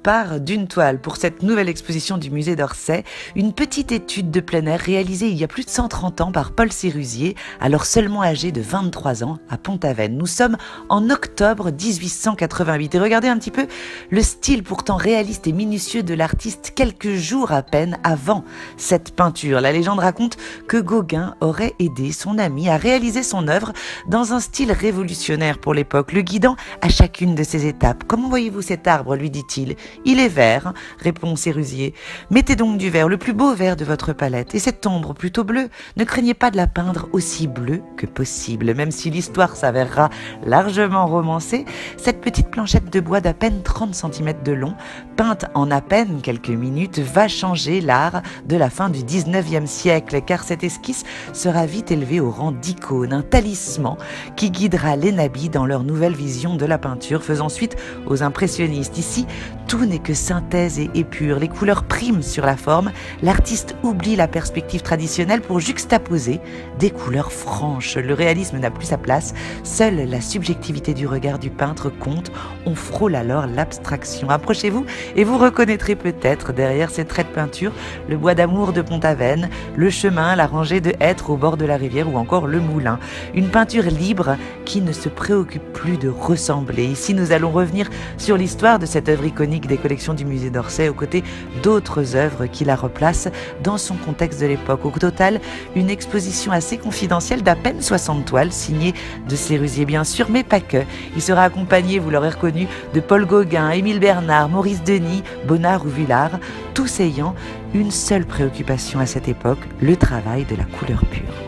part d'une toile pour cette nouvelle exposition du musée d'Orsay, une petite étude de plein air réalisée il y a plus de 130 ans par Paul Sérusier, alors seulement âgé de 23 ans, à Pont-Aven. Nous sommes en octobre 1888 et regardez un petit peu le style pourtant réaliste et minutieux de l'artiste quelques jours à peine avant cette peinture. La légende raconte que Gauguin aurait aidé son ami à réaliser son œuvre dans un style révolutionnaire pour l'époque, le guidant à chacune de ses étapes. « Comment voyez-vous cet arbre ?» lui dit-il. « Il est vert, répond Sérusier. Mettez donc du vert, le plus beau vert de votre palette. Et cette ombre plutôt bleue, ne craignez pas de la peindre aussi bleue que possible. Même si l'histoire s'avérera largement romancée, cette petite planchette de bois d'à peine 30 cm de long, peinte en à peine quelques minutes, va changer l'art de la fin du 19e siècle, car cette esquisse sera vite élevée au rang d'icône, un talisman qui guidera les nabis dans leur nouvelle vision de la peinture, faisant suite aux impressionnistes. Ici, tout n'est que synthèse et épure. Les couleurs priment sur la forme. L'artiste oublie la perspective traditionnelle pour juxtaposer des couleurs franches. Le réalisme n'a plus sa place. Seule la subjectivité du regard du peintre compte. On frôle alors l'abstraction. Approchez-vous et vous reconnaîtrez peut-être derrière ces traits de peinture le bois d'amour de Pont-Aven, le chemin, la rangée de hêtres au bord de la rivière ou encore le moulin. Une peinture libre qui ne se préoccupe plus de ressembler. Ici, nous allons revenir sur l'histoire de cette œuvre iconique des collections du musée d'Orsay aux côtés d'autres œuvres qui la replacent dans son contexte de l'époque. Au total, une exposition assez confidentielle d'à peine 60 toiles signées de Sérusier bien sûr, mais pas que. Il sera accompagné, vous l'aurez reconnu, de Paul Gauguin, Émile Bernard, Maurice Denis, Bonnard ou Vuillard, tous ayant une seule préoccupation à cette époque, le travail de la couleur pure.